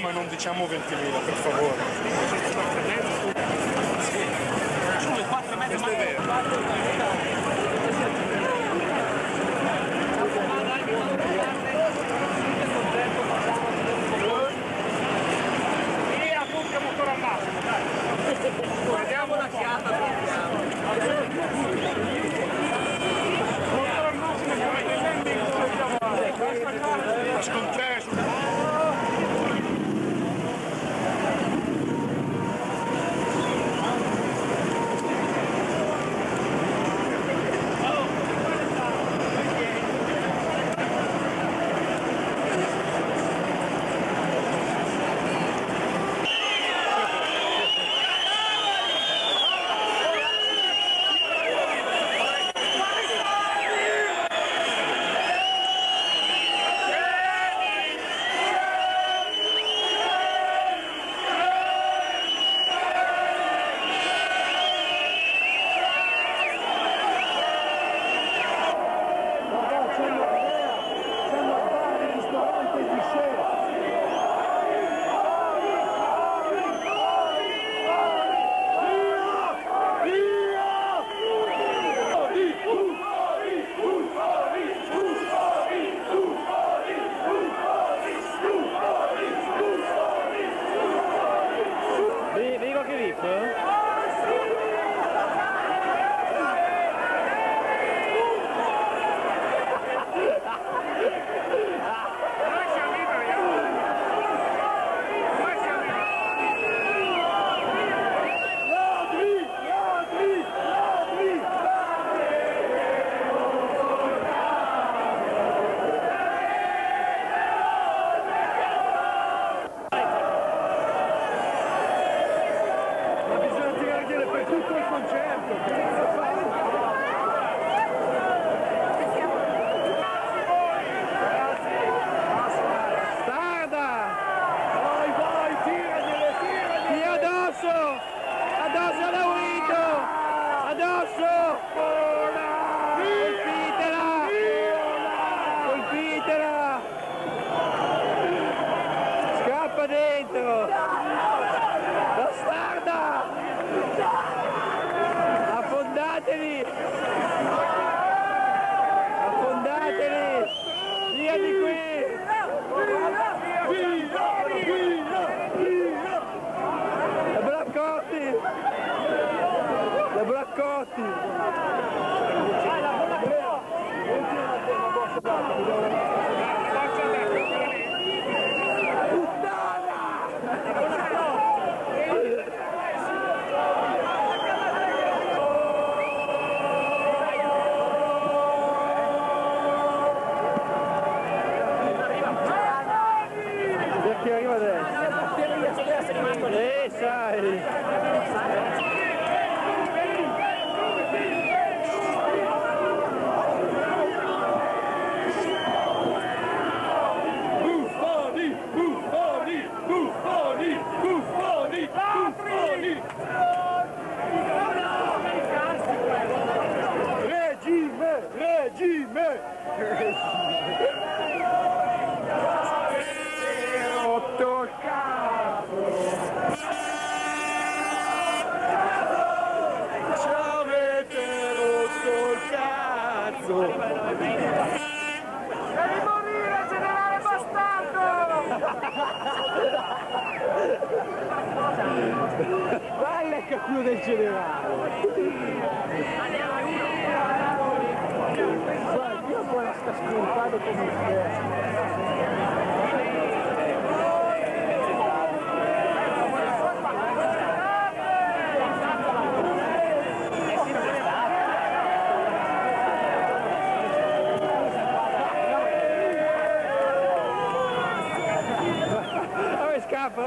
ma non diciamo 20.000, per favore. Questo è vero. Guardiamo la chiata, dentro! Bastarda! Affondateli! Affondateli! Via di qui! La Blaccotti! La Blaccotti! Perché arriva adesso? Sai! Rotto il cazzo! Ci avete rotto il cazzo! Devi morire, generale bastardo! Vai il culo del generale! Guarda, io poi la sta scontando come un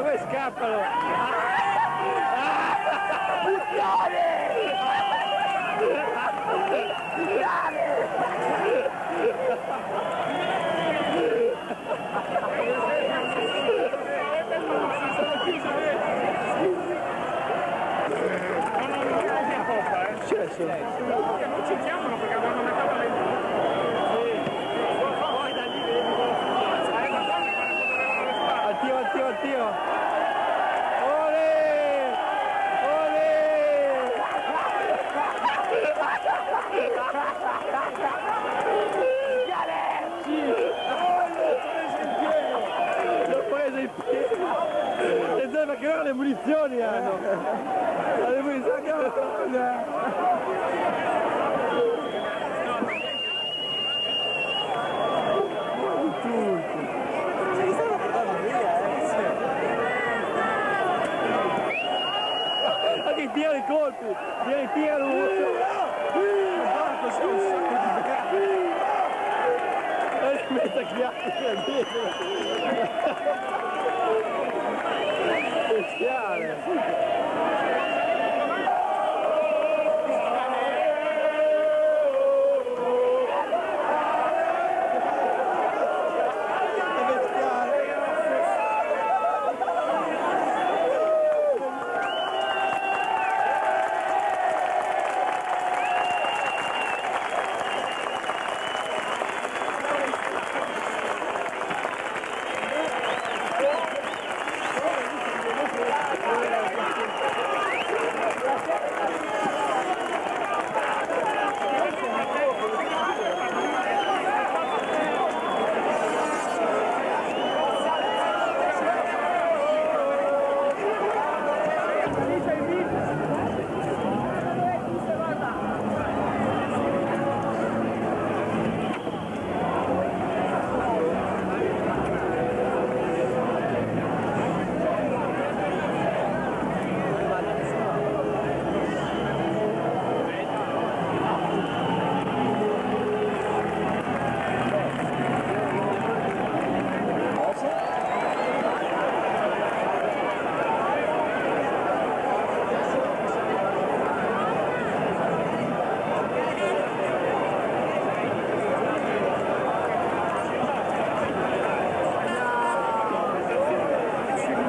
dove scappano? Puttane! Non ci chiamano perché abbiamo mandato le... Al tiro. Ole! Ole! Galecci! L'ho preso in piedi! E dove perché loro le munizioni hanno! Le munizioni anche tira i colpi, tira lui. Mette chiacchiere